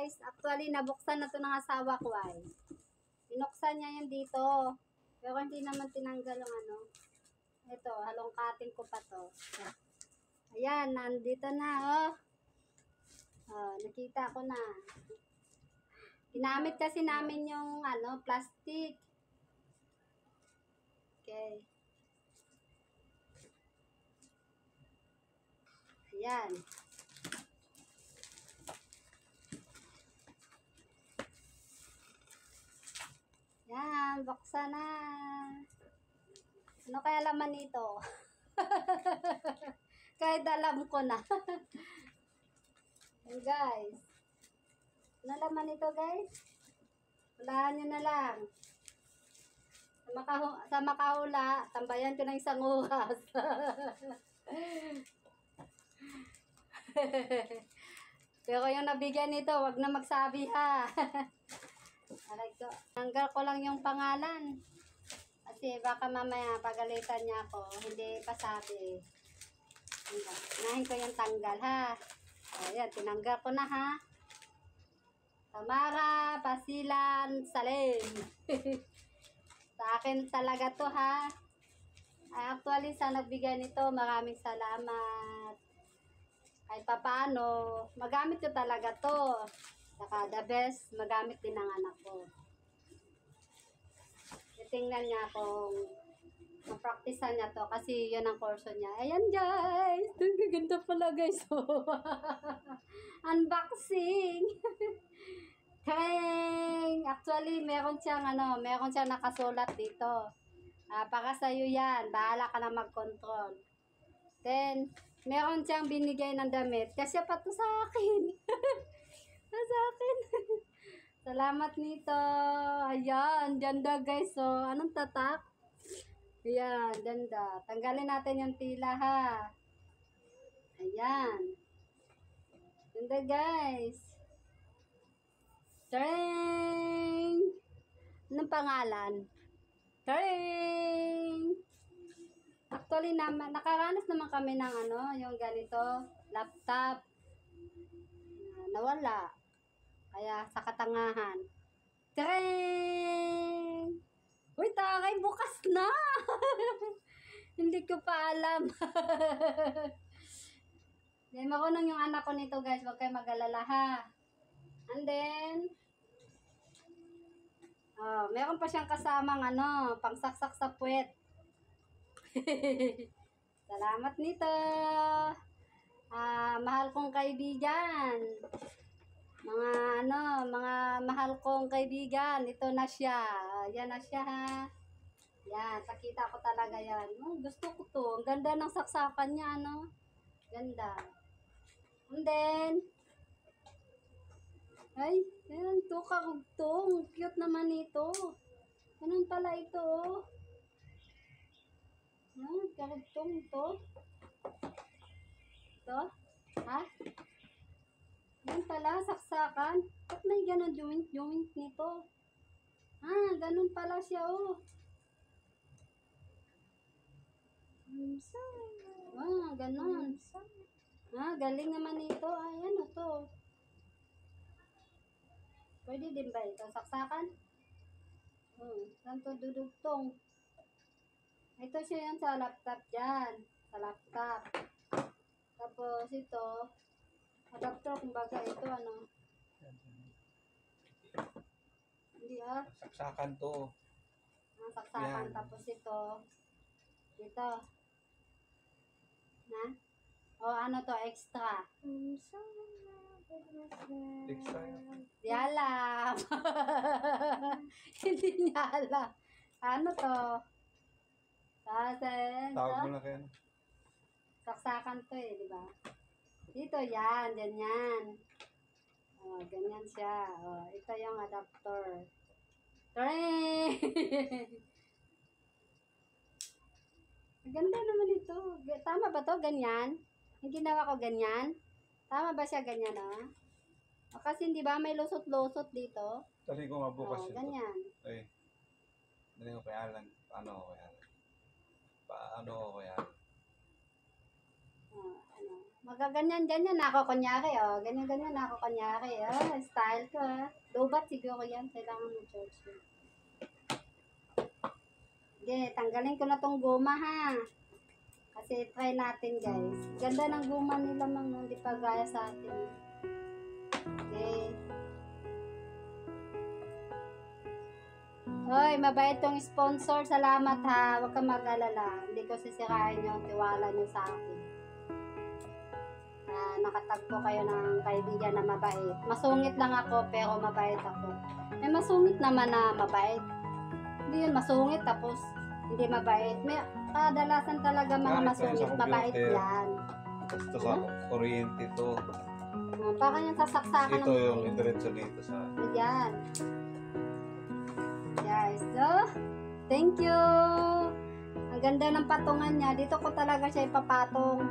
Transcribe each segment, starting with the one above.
guys. Actually, nabuksan na to ng asawa ko ay. Binuksan niya yan dito. Pero hindi naman tinanggal yung ano. Ito, halong cutting ko pa to. Ayan, nandito na, oh. Oh, nakita ko na. Ginamit kasi namin yung, ano, plastic. Okay. Ayan. Yan, buksan na. Ano kaya laman nito? Kahit alam ko na. Yan guys. Ano laman nito guys? Hulaan nyo na lang. Sa makahula, tambayan ko ng isang oras. Pero yung nabigyan nito, wag na magsabi ha. Aray ko. Tanggal ko lang yung pangalan. Kasi baka mamaya pagalitan niya ako, hindi pa sabi. Unahin ko yung tanggal ha. Ayan, tinanggal ko na ha. Tamara Pasilan Salim. Sa akin talaga to ha. Actually, sa nagbigay nito, maraming salamat. Kahit papaano, magamit ko talaga to. Saka the best, magamit din ng anak ko. Tingnan niya kung ma-practicean niya to kasi yun ang kurso niya. Ayan guys, ang gaganda pala guys. Unboxing. Kaya actually meron siyang nakasulat dito. Para sa iyo yan, bahala ka na mag-control. Then meron siyang binigay ng damit kasi pa to sa akin. Sa akin. Salamat nito. Ayan, ganda guys. So, anong tatak? Ayan, ganda. Tanggalin natin yung tila ha. Ayan. Ganda guys. Tring! Anong pangalan? Tring! Actually naman, nakaranas naman kami ng yung ganito, laptop. Nawala. Kaya sa katangahan. Tring! Uy, takay, bukas na! Hindi ko pa alam. Then, marunong yung anak ko nito guys. Huwag kayo mag-alala ha. And then, meron pa siyang kasamang pangsaksak sa puwet. Salamat nito. Mahal kong kaibigan. Mga mahal kong kaibigan. Ito na siya. Yan na siya ha. Yan, nakita ko talaga yan. Gusto ko to. Ang ganda ng saksakan niya, Ganda. And then, ay, yan, to karugtong. Cute naman ito. Ganun pala ito, oh. Karugtong ito. Ito? Ha? Yan pala, saksakan. Ba't may ganun joint nito? Ganun pala siya, oh. Ganun. Galing naman ito. Ayan, to. Pwede din ba ito? Saksakan? Saan to dudugtong? Ito siya yan sa laptop dyan. Sa laptop. Tapos ito, adapter, kumbaga ito, Hindi saksakan to. Saksakan. Yan. Tapos ito, to, extra. Extra. Di alam. Hindi niya alam. Ano to? Tawag mo na kayo. Saksakan to di ba? Dito yan, ganyan. Ganyan siya. Ito yung adapter. Tring! Ganda naman ito. Tama ba to? Ganyan? Yung ginawa ko ganyan? Tama ba siya ganyan, kasi hindi ba may lusot-lusot dito? Tali ko nga bukas ganyan. Ay, dali ko kaya lang. Paano ko kaya lang? Magaganyan-ganyan na ako kunyari, oh. Ganyan-ganyan na ako kunyari, oh. Style ko, ah. Lobat siguro yan. Kailangan mo, George. Sige, tanggalin ko na tong guma, ha. Kasi try natin, guys. Ganda ng guma nila, mga hindi pa gaya sa atin. Okay. Hoy, mabait tong sponsor. Salamat, ha. Huwag kang mag-alala. Hindi ko sisirain yung tiwala niyo sa akin. Nakatagpo kayo ng kaibigan na mabait. Masungit lang ako, pero mabait ako. May masungit naman na mabait. Hindi yun masungit, tapos hindi mabait. May kadalasan talaga mga Bakit masungit, sa mabait computer? yan. Basta sa kuryente to. Parang yung sasaksakan Ito yung indiretso dito sa... Ayan. Guys, so, thank you. Ang ganda ng patungan niya. Dito ko talaga siya ipapatong.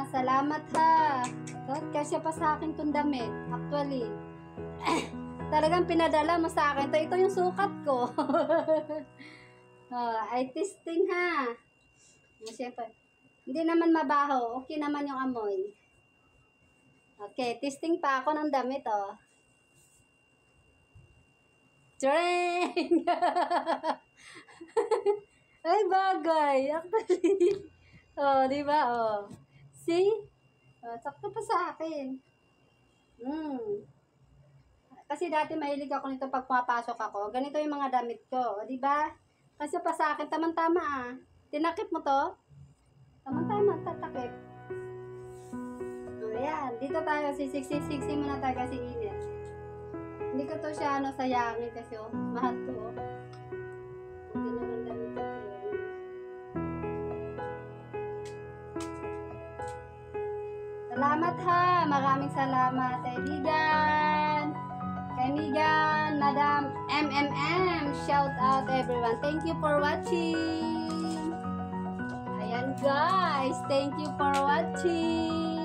Salamat, ha. So, kasi pa sa akin itong damit. Actually, talagang pinadala mo sa akin. Ito yung sukat ko. Ay testing, ha. Siyempre, hindi naman mabaho. Okay naman yung amoy. Okay, testing pa ako ng damit, oh. Tring! Ay, bagay. Actually. Di ba, See? Sakto pa sa akin. Kasi dati mahilig ako nito pag pumapasok ako. Ganito yung mga damit ko. Di ba? Kasi pa sa akin, tamang-tama, Tinakip mo to? Tamang-tama, tatakip. Ayan. Dito tayo, sisiksi muna tayo kasi init. Hindi ko to siya, sayangin kasi, mahal to, Hindi naman damit ko. Salamat, ha. Maraming salamat, kaibigan, Madam MMM. Shout out everyone. Thank you for watching. Ayan, guys. Thank you for watching.